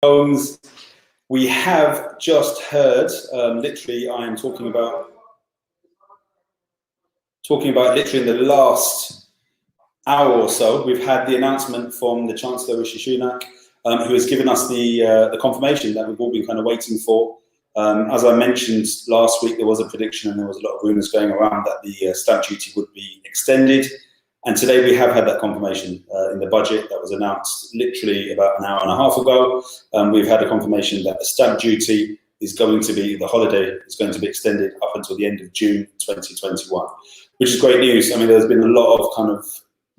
homes. We have just heard, literally, I am talking about literally in the last hour or so, we've had the announcement from the Chancellor, Rishi Sunak, who has given us the confirmation that we've all been kind of waiting for. As I mentioned last week, there was a prediction and there was a lot of rumours going around that the stamp duty would be extended. And today we have had that confirmation in the budget that was announced literally about an hour and a half ago. We've had a confirmation that the stamp duty is going to be, the holiday is going to be extended up until the end of June 2021, which is great news. I mean, there's been a lot of kind of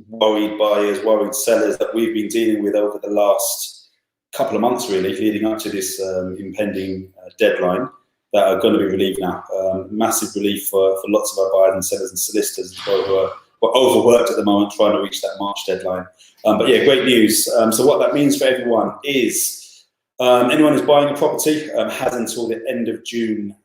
worried buyers, worried sellers that we've been dealing with over the last couple of months, really, leading up to this impending deadline that are going to be relieved now. Massive relief for lots of our buyers and sellers and solicitors as well, who are overworked at the moment trying to reach that March deadline. But yeah, great news. So what that means for everyone is anyone who's buying a property has until the end of June,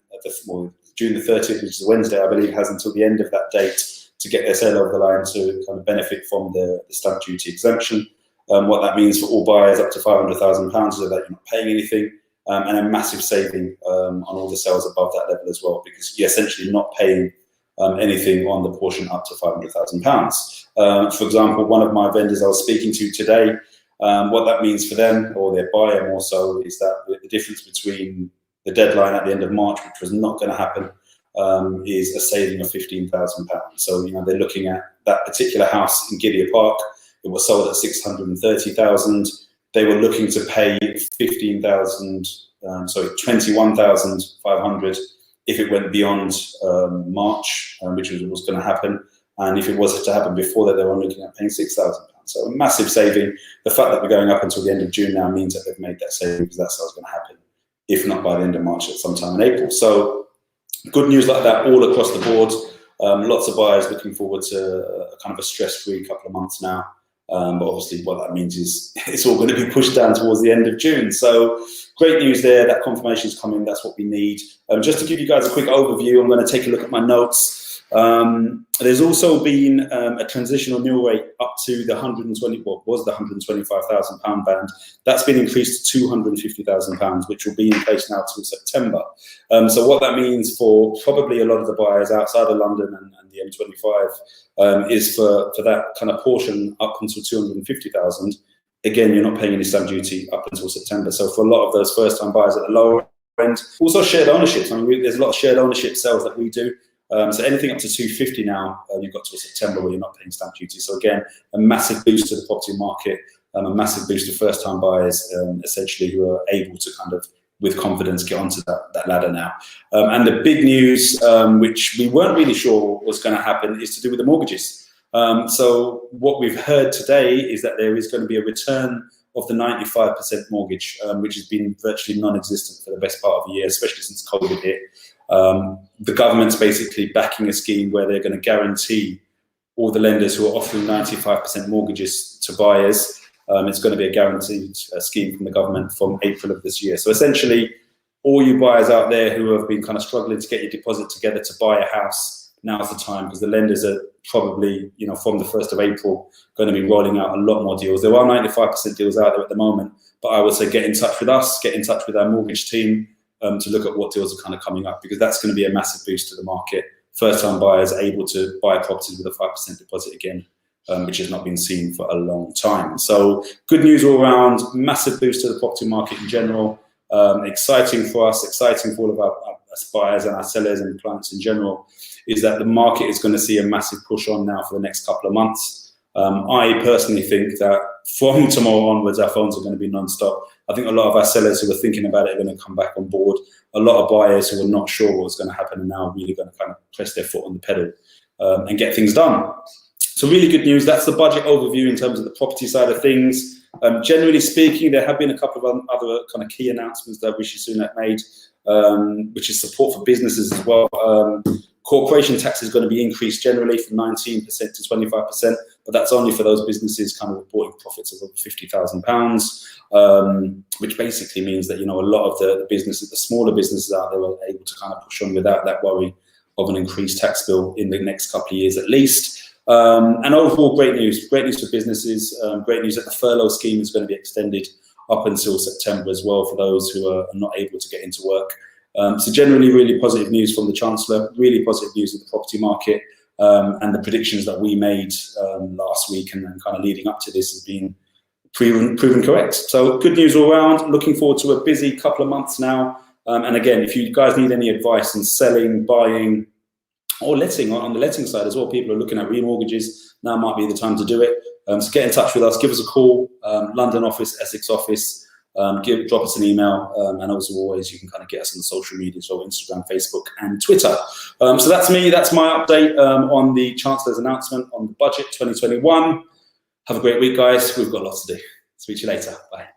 June the 30th, which is a Wednesday, I believe, has until the end of that date to get their sale over the line to kind of benefit from the stamp duty exemption. What that means for all buyers up to £500,000 is that you're not paying anything, and a massive saving on all the sales above that level as well, because you're essentially not paying anything on the portion up to £500,000. For example, one of my vendors I was speaking to today, what that means for them, or their buyer more so, is that the difference between the deadline at the end of March, which was not going to happen, is a saving of £15,000. So, you know, they're looking at that particular house in Gideon Park. It was sold at $630,000. They were looking to pay £21,500 if it went beyond March, which was going to happen. And if it was to happen before that, they were looking at paying £6,000. So a massive saving. The fact that we're going up until the end of June now means that they've made that saving, because that's how it's going to happen, if not by the end of March, at sometime in April. So good news like that all across the board. Lots of buyers looking forward to a kind of a stress-free couple of months now. But obviously what that means is it's all going to be pushed down towards the end of June. So great news there. That confirmation is coming. That's what we need. Just to give you guys a quick overview, I'm going to take a look at my notes. There's also been a transitional nil rate up to the £125,000 band. That's been increased to £250,000, which will be in place now till September. So what that means for probably a lot of the buyers outside of London and the M25 is for that kind of portion up until £250,000. Again, you're not paying any stamp duty up until September. So for a lot of those first-time buyers at the lower end, also shared ownerships. I mean, there's a lot of shared ownership sales that we do. So anything up to 250 now, you've got till September where you're not paying stamp duty. So again, a massive boost to the property market, a massive boost to first-time buyers, essentially, who are able to kind of, with confidence, get onto that ladder now. And the big news, which we weren't really sure was going to happen, is to do with the mortgages. So what we've heard today is that there is going to be a return of the 95% mortgage, which has been virtually non-existent for the best part of a year, especially since COVID hit. The government's basically backing a scheme where they're going to guarantee all the lenders who are offering 95% mortgages to buyers. It's going to be a guaranteed scheme from the government from April of this year. So essentially, all you buyers out there who have been kind of struggling to get your deposit together to buy a house, now's the time, because the lenders are probably, you know, from the 1st of April, going to be rolling out a lot more deals. There are 95% deals out there at the moment, but I would say get in touch with us, get in touch with our mortgage team, to look at what deals are kind of coming up, because that's going to be a massive boost to the market. First-time buyers are able to buy properties with a 5% deposit again, which has not been seen for a long time. So good news all around, massive boost to the property market in general. Exciting for us, exciting for all of our buyers and our sellers and clients in general, is that the market is going to see a massive push on now for the next couple of months. I personally think that from tomorrow onwards, our phones are going to be non-stop. I think a lot of our sellers who are thinking about it are going to come back on board. A lot of buyers who are not sure what's going to happen are now really going to kind of press their foot on the pedal and get things done. So really good news. That's the budget overview in terms of the property side of things. Generally speaking, there have been a couple of other kind of key announcements that Rishi Sunak made, which is support for businesses as well. Corporation tax is going to be increased generally from 19% to 25%, but that's only for those businesses kind of reporting profits of over £50,000, which basically means that, you know, a lot of the businesses, the smaller businesses out there, are able to kind of push on without that worry of an increased tax bill in the next couple of years at least. And overall, great news for businesses. Great news that the furlough scheme is going to be extended up until September as well for those who are not able to get into work. So generally really positive news from the Chancellor, really positive news of the property market, and the predictions that we made last week and kind of leading up to this has been proven correct. So good news all around. Looking forward to a busy couple of months now. And again, if you guys need any advice on selling, buying, or letting, on the letting side as well, people are looking at remortgages, now might be the time to do it. So get in touch with us, give us a call, London office, Essex office, drop us an email, and also always you can kind of get us on the social media, so Instagram, Facebook, and Twitter. So that's me, that's my update on the Chancellor's announcement on the budget 2021. Have a great week, guys. We've got lots to do. Speak to you later. Bye.